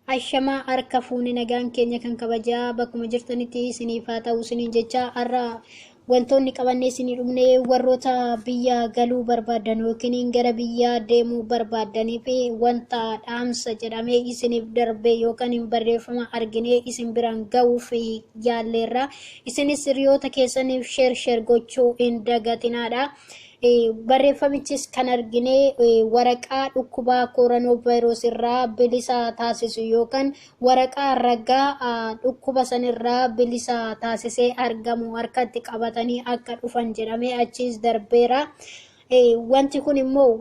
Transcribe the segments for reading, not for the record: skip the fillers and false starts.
Ashama harka fuuni nagaan keenya kan kabajaa bakkuma jirtanitti isiniif haa ta'u isiniin jecha har'a wantoonni qabannee isinii dhumne warroota biyya galuu barbaadan yookiin gara biyya deemuu barbaadanii fi wanta dhaamsa jedhamee isiniif darbe yookaan barreeffama arginee isin biraan ga'uuf yaalleerra. Isinis hiriyoota keessaniif sheer gochuu hin dagatinaadha. Barreeffamichis kan argine waraqaa dhukkubaa koronavaayiroosii irraa bilisa taasisu yookaan waraqaa ragaa dhukkuba sanirraa bilisa taasisee argamu harkatti qabatanii akka dhufan jedhamee achiis darbeera. Wanti kun immoo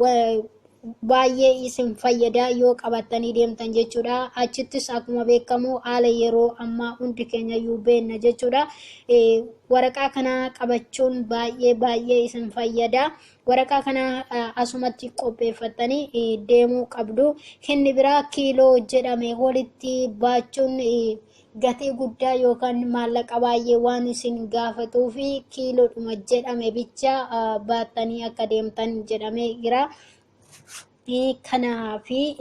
baay'ee isin fayyada yoo qabatanii deemtan jechuudha. Achittis akkuma beekamu haala yeroo ammaa hundi keenya iyyuu beenna jechuudha. Waraqaa kana qabachuun baay'ee isin fayyada. Waraqaa kana asumatti qopheeffatanii deemuu qabdu. Inni biraa kiiloo jedhame walitti baachuun gatii guddaa yookaan maallaqa baay'ee waan isin gaafatuu fi kiiloodhuma jedhame bicha baattanii akka deemtan jedhamee jira. Kanaafi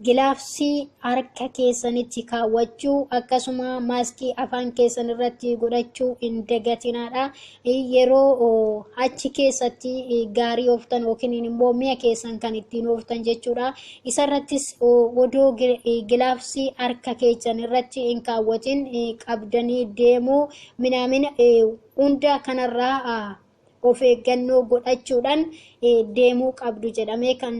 gilaafsii harka keessanitti kaawwachuu akkasuma maaskii afaan keessan irratti godhachuu hin dagatinaadha. Yeroo achi keessatti gaarii ooftan yookiin immoo mi'a keessan kan ittiin ooftan jechuudha. Isarrattis odoo gilaafsii harka keessan irratti hin kaawwatin qabdanii deemuu minaamina hunda kanarraa of eeggannoo godhachuudhaan deemuu qabdu jedhamee kan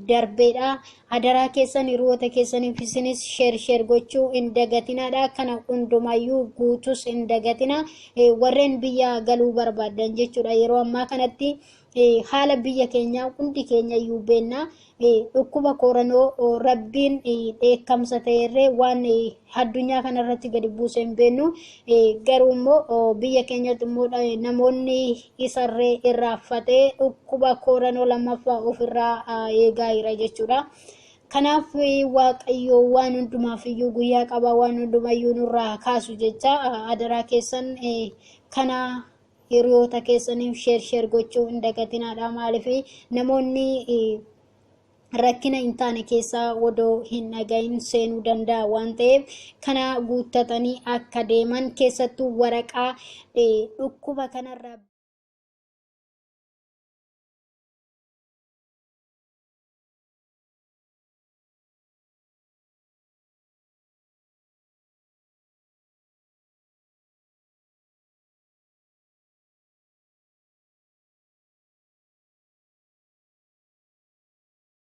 darbeedha. Hadaraa keessan hiriyoota keessaniif isinis sheer gochuu hin dagatinaadha. Kana hundumayyuu guutus hin dagatina. Warreen biyya galuu barbaadan jechuudha. Yeroo ammaa kanatti haala biyya keenyaa hundi keenya iyyuu beenna. Dhukkuba koronoo rabbiin dheekkamsa ta'erree waan addunyaa kanarratti gadi buusee hin beennu. Garuu immoo biyya keenyatti immoo namoonni isarree irraaffatee dhukkuba koronoo lammaffaa ofirraa eegaa jira jechuudha. Kanaaf waaqayyo waan hundumaaf iyyuu guyyaa qaba, waan hundumayyuu nurraa kaasu jecha hadaraa keessan kana hiriyoota keessaniif sheer gochuu hin dagatinaadha. Maaliif namoonni rakkina hin taane keessaa odoo hin dhagahin seenuu danda'a waan ta'eef kana guuttatanii akka deeman keessattuu waraqaa dhukkuba kanarraa